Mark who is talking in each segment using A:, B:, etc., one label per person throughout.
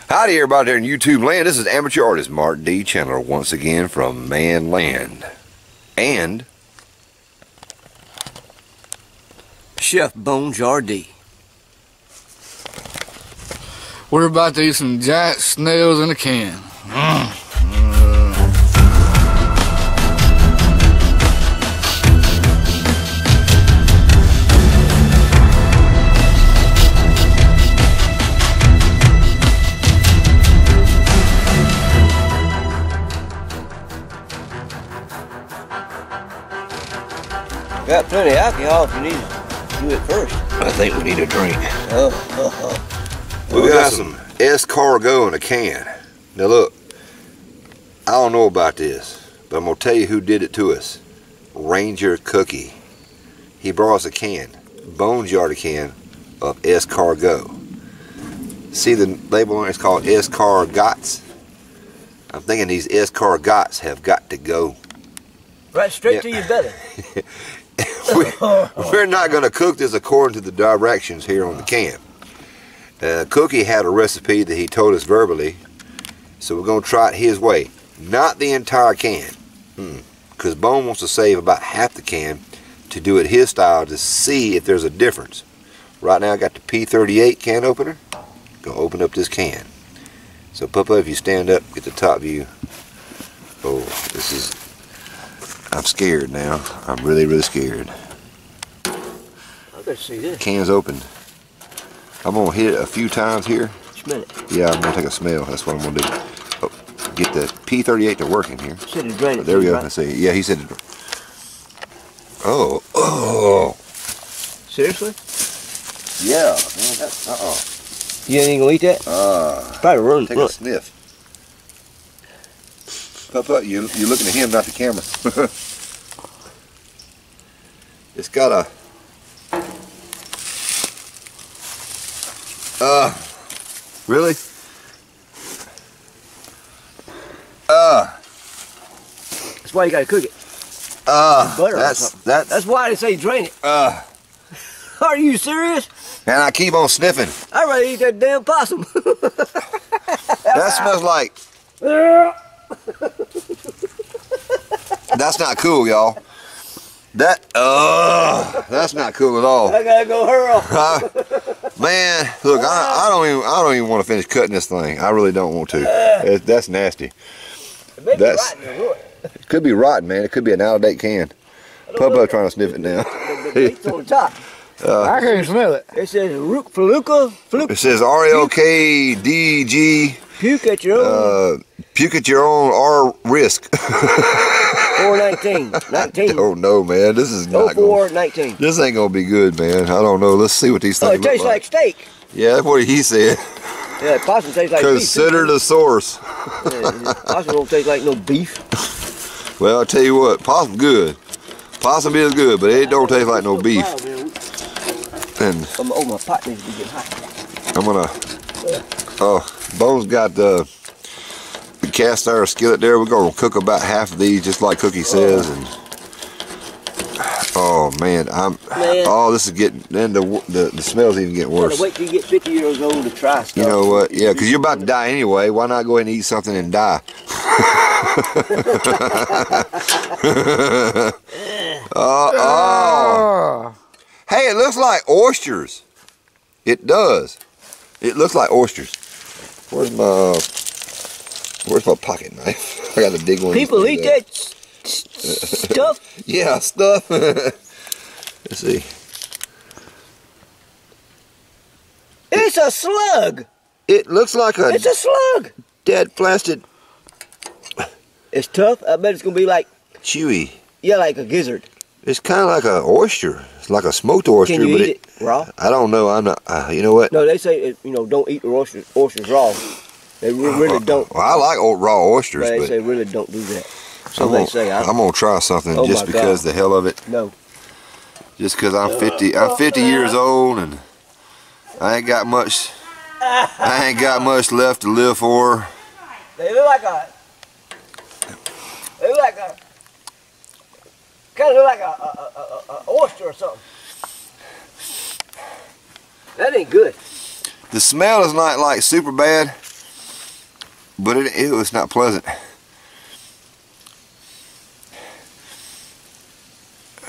A: Howdy everybody there in YouTube land. This is amateur artist Mark D. Chandler once again from Man Land. And
B: Chef Bone Jardee.
C: We're about to eat some giant snails in a can.
B: Got plenty of alcohol if you need to do it first.
A: I think we need a drink. We
B: Oh.
A: got some escargot in a can. Now look, I don't know about this, but I'm going to tell you who did it to us. Ranger Cookie. He brought us a can, Bone Jardee can of escargot. See the label on it, it's called Escargots. I'm thinking these escargots have got to go.
B: Right straight to your belly.
A: We're not going to cook this according to the directions here on the can. Cookie had a recipe that he told us verbally, so we're going to try it his way. Not the entire can, because Bone wants to save about half the can to do it his style to see if there's a difference. Right now I got the P38 can opener. Going to open up this can. So Papa, if you stand up, get the top view. Oh, this is... I'm scared now. I'm really scared.
B: I better see this.
A: Can's open. I'm gonna hit it a few times here.
B: Smell it.
A: Yeah, I'm gonna take a smell. That's what I'm gonna do. Oh, get the P38 to work in here.
B: Said to drain it.
A: There we go.
B: Right?
A: Let's see. Yeah, he said it. Oh.
B: Seriously?
A: Yeah, man. That's,
B: You ain't gonna eat that? Probably run.
A: Take a sniff. Papa, you're looking at him, not the camera. It's got a... Really?
B: That's why you gotta cook it. Butter or something. That's why they say drain it. Are you serious?
A: And I keep on sniffing.
B: I'd rather eat that damn possum.
A: That smells like... That's not cool, y'all. That's not cool at all.
B: I gotta go hurl.
A: Man, look, I don't even want to finish cutting this thing. I really don't want to. That's nasty.
B: It may be rotten or what?
A: It could be rotten, man. It could be an out-of-date can. Papa trying to sniff it now.
B: The meat's on the top.
C: I can't smell it.
B: It says Fluke.
A: It says RLKDG.
B: Puke at your own.
A: Puke at your own R risk.
B: 419. 19.
A: Oh no, man. This is not
B: 0419.
A: This ain't gonna be good, man. I don't know. Let's see what these things
B: Oh, it tastes like steak.
A: Yeah, that's what he said.
B: Yeah, possum tastes like
A: Consider
B: beef.
A: the source.
B: Yeah, possum don't taste like no beef.
A: Well, I'll tell you what, possum good. Possum is good, but it don't taste like no beef. And
B: Oh, my pot needs to be getting hot.
A: I'm gonna. Bone's got the cast iron skillet there. We're gonna cook about half of these, just like Cookie says. And oh man, this is getting. Then the smell's even getting worse.
B: Wait till you get 50 years old to try stuff.
A: You know what? Yeah, because you're about to die anyway. Why not go ahead and eat something and die? Hey, it looks like oysters. It does. It looks like oysters. Where's my pocket knife? I got to dig one.
B: People eat that stuff?
A: Yeah, stuff. Let's see.
B: It's a slug.
A: It looks like a...
B: It's a slug.
A: Dead plastic.
B: It's tough. I bet it's gonna be like...
A: Chewy.
B: Yeah, like a gizzard.
A: It's kind of like an oyster. It's like a smoked oyster.
B: Can you
A: but
B: eat it raw?
A: I don't know. I'm not. You know what?
B: No, they say don't eat the oysters raw. They really don't.
A: Well, I like raw oysters,
B: But they
A: but
B: say really don't do that. So they say.
A: I'm gonna try something just because the hell of it.
B: No.
A: Just because I'm 50. I'm 50 years old and I ain't got much. I ain't got much left to live for.
B: They look like a. They look like a. Kind of look like a oyster or something. That ain't good.
A: The smell is not like super bad, but it was not pleasant.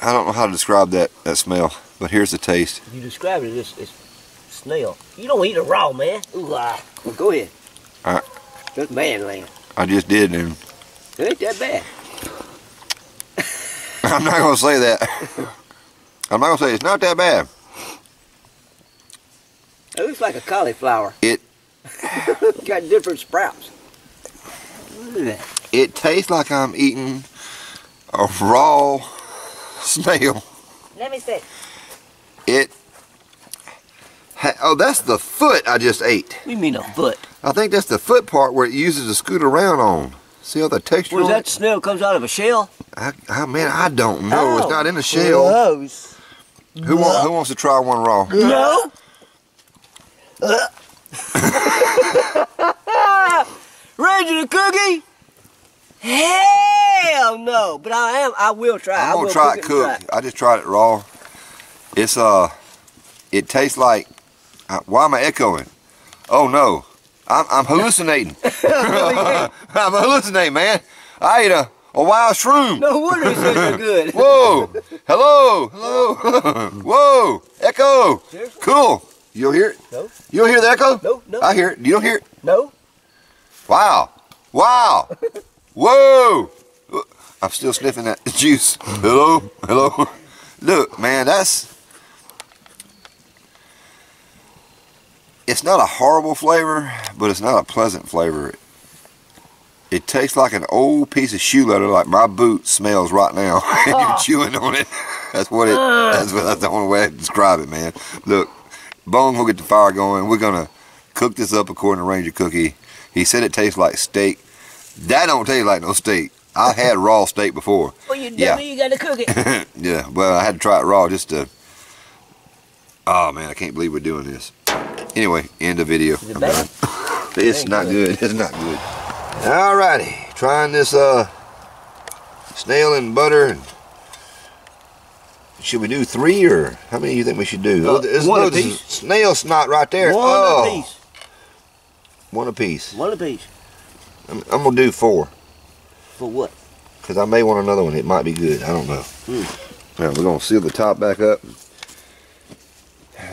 A: I don't know how to describe that smell, but here's the taste.
B: You described it as snail. You don't eat it raw, man. Ooh, well, go ahead.
A: All right.
B: That's man land.
A: I just did, and
B: It ain't that bad.
A: I'm not gonna say that. I'm not gonna say it's not that bad.
B: It looks like a cauliflower.
A: It
B: got different sprouts. Look at that.
A: It tastes like I'm eating a raw snail.
B: Let me see.
A: Oh, that's the foot I just ate.
B: What do you mean a foot?
A: I think that's the foot part where it uses to scoot around on. See all the texture
B: Was
A: on
B: that
A: it?
B: snail comes out of a shell?
A: Man, I don't know.
B: Oh,
A: it's not in the shell.
B: Gross.
A: Who wants to try one raw?
B: No. Ranger the cookie? Hell no. But I will try.
A: I'm gonna try it cooked. I just tried it raw. It's it tastes like. Why am I echoing? Oh no, I'm hallucinating. I'm hallucinating, man. I ate a wild shroom.
B: No wonder he said they're good.
A: Whoa! Hello! Whoa! Echo!
B: Seriously?
A: Cool. You don't hear it?
B: No.
A: You don't hear the echo?
B: No.
A: I hear it. You don't hear it?
B: No.
A: Wow! Whoa! I'm still sniffing that juice. Hello? Look, man, it's not a horrible flavor, but it's not a pleasant flavor. It tastes like an old piece of shoe leather, like my boot smells right now. And you're chewing on it. That's the only way I can describe it, man. Look, Bone will get the fire going. We're gonna cook this up according to Ranger Cookie. He said it tastes like steak. That don't taste like no steak. I had raw steak before.
B: Well, you dummy, you gotta cook it.
A: Yeah, well, I had to try it raw just to. Oh man, I can't believe we're doing this. Anyway, end the video.
B: Is it bad?
A: It's not good. It's not good. Alrighty, trying this snail and butter. Should we do 3 or how many do you think we should do? There's
B: one
A: no
B: apiece.
A: snail snot right there.
B: One apiece.
A: One apiece.
B: One apiece.
A: I'm gonna do 4.
B: For what?
A: Because I may want another one. It might be good. I don't know. Now we're gonna seal the top back up.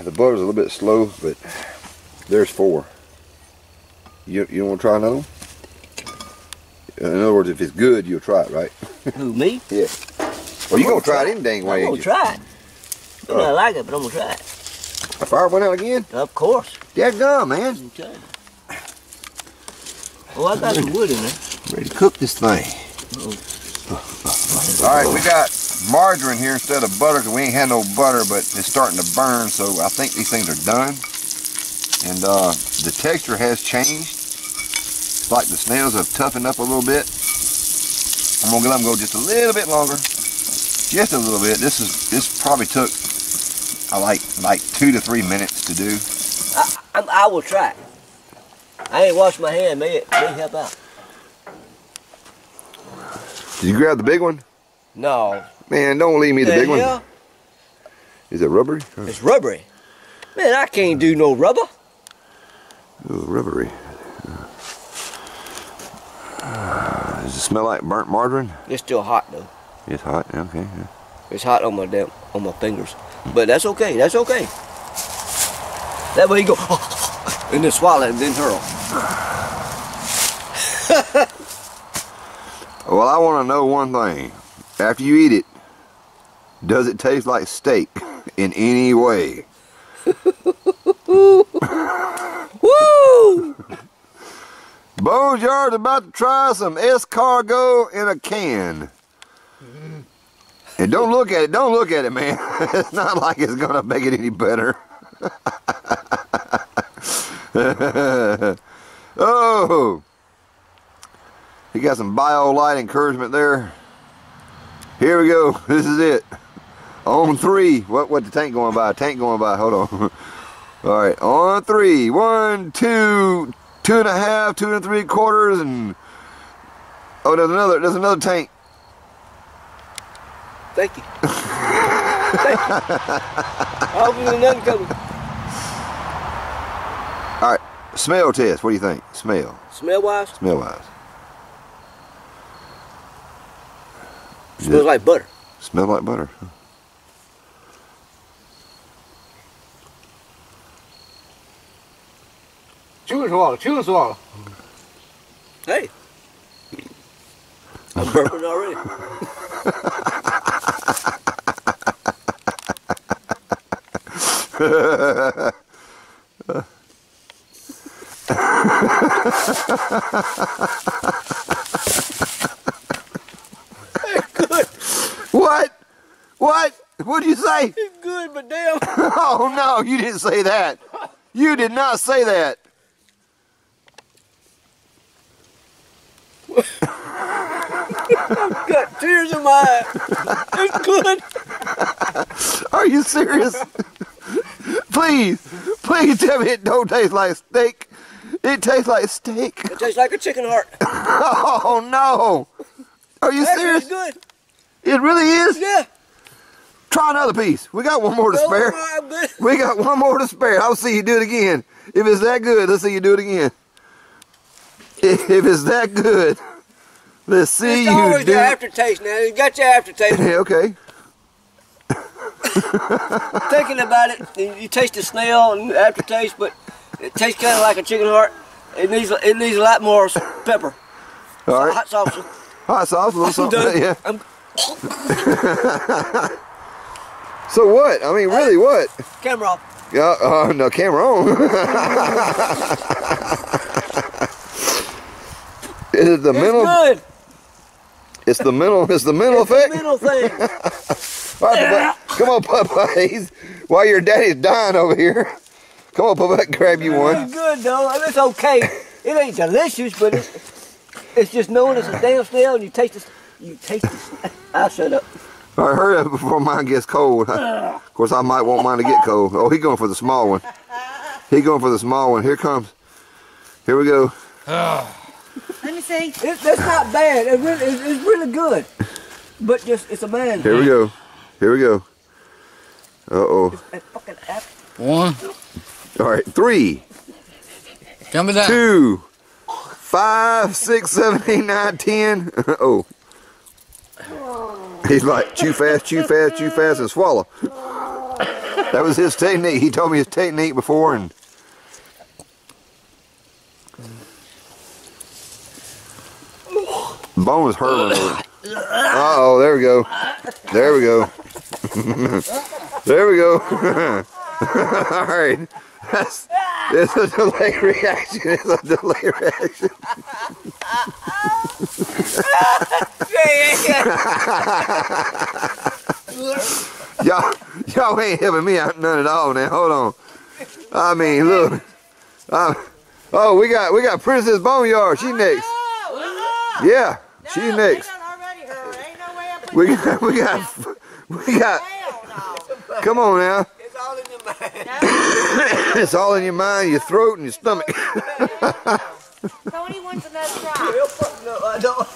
A: The butter's a little bit slow, but there's 4. You don't want to try another one? In other words, if it's good, you'll try it, right?
B: Who, me?
A: Yeah. Well, you gonna try it any dang way,
B: I'm
A: ain't
B: gonna
A: you?
B: try it. I may not like it, but I'm gonna try it.
A: The fire went out again?
B: Of course.
A: Dadgum, man.
B: I'm telling you. Oh, I got some wood in there.
A: Ready to cook this thing. Alright, we got margarine here instead of butter because we ain't had no butter, but it's starting to burn, so I think these things are done. And the texture has changed. It's like the snails have toughened up a little bit. I'm gonna let them go just a little bit longer. Just a little bit. This probably took like 2 to 3 minutes to do.
B: I will try it. I ain't washed my hand. May help out.
A: Did you grab the big one?
B: No.
A: Man, don't leave me the big one. Is it rubbery?
B: It's rubbery. Man, I can't do no rubber.
A: Ooh, rubbery. Does it smell like burnt margarine?
B: It's still hot though.
A: It's hot. Okay. Yeah.
B: It's hot on my fingers. But that's okay. That's okay. That way you go and then swallow it and then hurl.
A: Well, I want to know one thing. After you eat it, does it taste like steak in any way?
B: Woo!
A: Bones Yard's about to try some escargot in a can. And don't look at it. Don't look at it, man. It's not like it's going to make it any better. Oh! He got some bio-light encouragement there. Here we go. This is it. On 3. What the tank going by? Tank going by. Hold on. All right. On 3. 1, 2, 2.5, 2 3/4, and oh, there's another tank.
B: Thank you. Thank you. I hope there's nothing coming.
A: All right. Smell test. What do you think? Smell.
B: Smell wise?
A: Smell wise.
B: Smells like butter.
A: Smells like butter.
C: Chew and swallow. Chew and swallow.
B: Hey. I'm burping already. Good.
A: What? What? What'd you say?
B: It's good, but damn.
A: Oh no, you didn't say that. You did not say that.
B: I've got tears in my eyes. It's good.
A: Are you serious? Please tell me it don't taste like steak. It tastes like steak.
B: It tastes like a chicken heart.
A: Oh no. Are you
B: Actually,
A: serious?
B: it's good.
A: It really is?
B: Yeah.
A: Try another piece. We got one more to
B: No,
A: spare.
B: I'm good.
A: We got one more to spare. I'll see you do it again. If it's that good, let's see you do it again. If it's that good, let's see
B: It's
A: you
B: always
A: do
B: your
A: it.
B: aftertaste now. You got your aftertaste.
A: Okay.
B: Thinking about it, you taste the snail and the aftertaste, but it tastes kind of like a chicken heart. It needs a lot more pepper.
A: All right.
B: Hot sauce.
A: Hot sauce, a little
B: I'm
A: something.
B: done.
A: Yeah.
B: I'm
A: So what? I mean, really, what?
B: camera off.
A: Yeah. No, camera on. Is it the mental?
B: Good.
A: It's the mental. It's the mental
B: It's
A: effect.
B: a mental thing.
A: All right, Papa, come on, Papa. While your daddy's dying over here. Come on, Papa. Grab you one.
B: It's good though. I mean, it's okay. It ain't delicious, but it's just knowing it's a damn snail and you taste it. You taste it. I'll shut up.
A: All right, hurry up before mine gets cold. Of course, I might want mine to get cold. Oh, he's going for the small one. He's going for the small one. Here comes. Here we go.
D: Let me see.
B: That's not bad. It's really good. But just it's a man.
A: Here we go. Here we go. Uh-oh.
B: That fucking apple.
C: 1.
A: All right, 3,
C: Count me down.
A: 2, 5, 6, 7, 8, 9, 10. Uh-oh. He's like, chew fast, and swallow. That was his technique. He told me his technique before, and bone is hurling. Uh-oh, there we go. There we go. There we go. All right. It's a delay reaction. It's a delay reaction. Y'all ain't helping me out none at all now. Hold on. I mean, look. Oh, we got Princess Boneyard. She next. Yeah, she's next. We got. Come on now.
B: It's all in your mind.
A: It's all in your mind, your throat, and your stomach.
D: Tony wants another try.
B: No, I don't.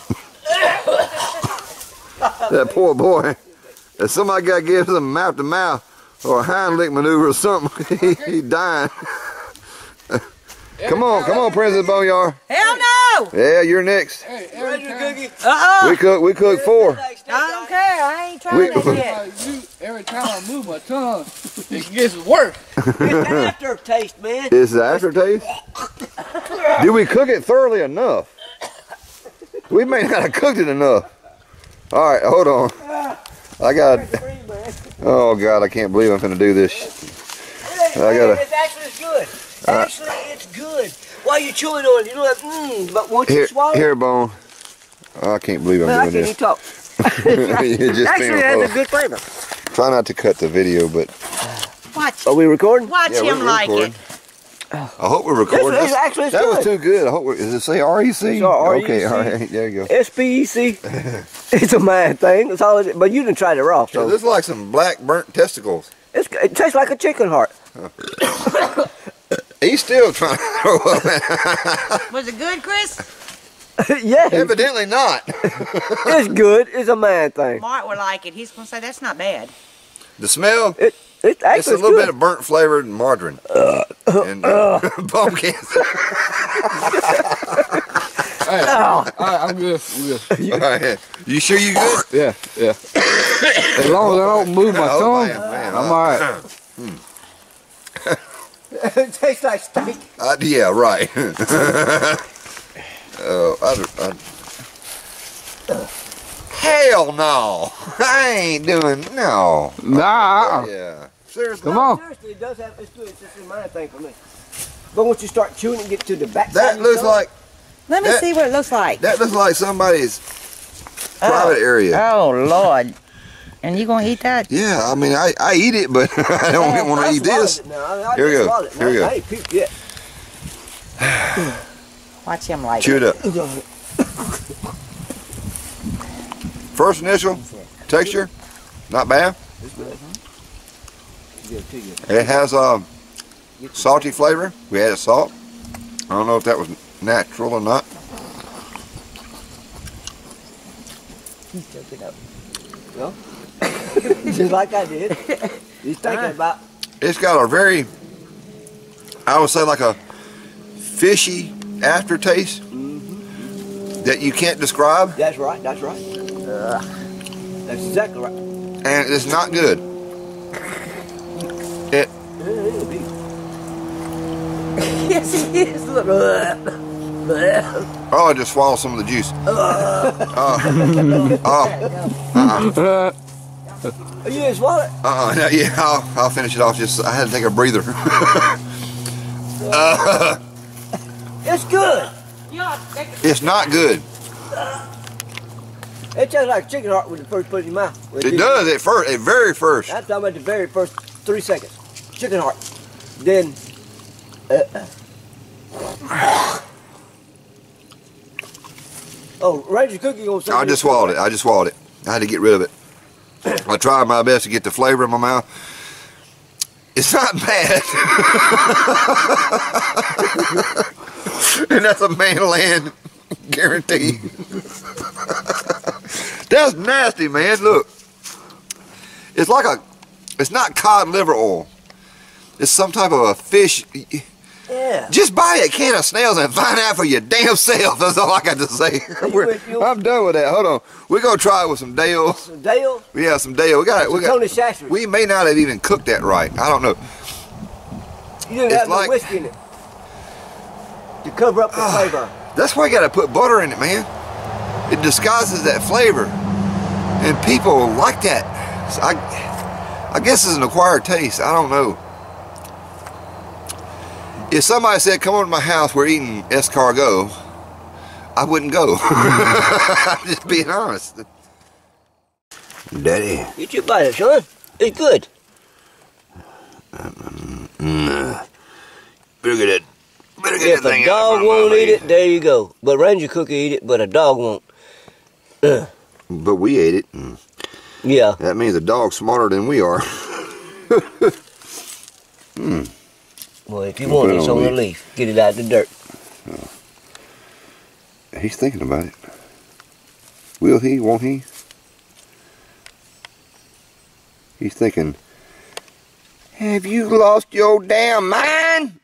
A: That poor boy. If somebody got to give him mouth to mouth or a hind lick maneuver or something, he's dying. Come on, Princess Boneyard.
D: Hell no!
A: Yeah, you're next.
C: Hey,
B: Ready to cookie?
A: We cook 4.
D: I don't care. I ain't trying that yet.
C: every time I move my tongue, it gets worse.
B: It's aftertaste, man.
A: Is the aftertaste? Did we cook it thoroughly enough? We may not have cooked it enough. All right, hold on. I got. Oh God, I can't believe I'm gonna do this. I gotta.
B: It's actually good. Actually, it's good. While you're chewing on it, you're like, but once you swallow
A: Here, Bone. Oh, I can't believe I'm
B: I
A: doing
B: can't even
A: this.
B: talk.
A: You just
B: Actually, it has a good flavor.
A: Try not to cut the video, but
D: Watch.
B: Are we recording?
D: Watch
A: yeah,
D: him
A: we're
D: like
A: recording.
D: it.
A: I hope we're recording.
B: Yes, actually, it's
A: that
B: good.
A: was too good. I hope does it say REC?
B: It's REC.
A: Okay, all right, there you go.
B: SPEC. It's a man thing. That's all it is. But you didn't try it raw,
A: So
B: so
A: this is like some black burnt testicles.
B: it tastes like a chicken heart.
A: He's still trying to throw up.
D: Was it good, Chris?
B: Yeah,
A: Evidently not.
B: it's good. It's a man thing.
D: Mark would like it. He's going to say that's not bad.
A: The smell? It's a little bit of burnt flavored margarine and pumpkin.
C: Hey, all right, I'm good.
A: All right. You sure you good?
C: Yeah. As long as I don't move my tongue,
A: man,
C: I'm all right.
B: It tastes like steak.
A: Yeah, right. Hell no! I ain't doing no.
C: Nah.
A: Yeah. Seriously.
C: Come on.
B: Seriously, it does have. It's good. It's just a minor thing for me. But once you start chewing and get to the back,
A: That looks like
D: Let me see what it looks like.
A: somebody's private area.
D: Oh, Lord. And you gonna eat that?
A: Yeah, I mean I eat it, but I don't want to eat this. Here we go. Here we go.
B: I ain't peeped yet.
D: Watch him like
A: Chew it up. First initial texture, not bad. It has a salty flavor. We added salt. I don't know if that was natural or not.
B: Well, just like I did. He's thinking about.
A: It's got a very, I would say like a fishy aftertaste that you can't describe.
B: That's right. That's right. That's exactly right.
A: And it's not good.
D: Yes, he is. Look.
A: Oh, I just swallowed some of the juice.
B: You didn't swallow it?
A: No, yeah, I'll finish it off. Just I had to take a breather.
B: It's good.
A: It's not good.
B: It tastes like chicken heart when you first put it in your mouth.
A: It does at first, at very first.
B: I'm talking about the very first 3 seconds. Chicken heart. Then. Oh, Ranger Cookie gonna say.
A: I just swallowed it. I had to get rid of it. I tried my best to get the flavor in my mouth. It's not bad. And that's a man-land guarantee. That's nasty, man. Look. It's like it's not cod liver oil. It's some type of a fish.
B: Yeah.
A: Just buy a can of snails and find out for your damn self. That's all I got to say. I'm done with that. Hold on. We're going to try it with some Dale.
B: Some Dale?
A: Yeah, some Dale. We got
B: Tony Shastry.
A: We may not have even cooked that right. I don't know.
B: You didn't have no whiskey in it to cover up the flavor.
A: That's why you got to put butter in it, man. It disguises that flavor. And people like that. So I guess it's an acquired taste. I don't know. If somebody said, come over to my house, we're eating escargot, I wouldn't go. I'm just being honest. Daddy.
B: Get your bite, son. It's good.
A: Better get it.
B: If a dog won't eat it, there you go. But Ranger Cookie eat it, but a dog won't.
A: But we ate it.
B: Yeah.
A: That means the dog's smarter than we are.
B: Well, if you want it, it's on the leaf. Get it out of the dirt.
A: He's thinking about it. Will he? Won't he? He's thinking, have you lost your damn mind?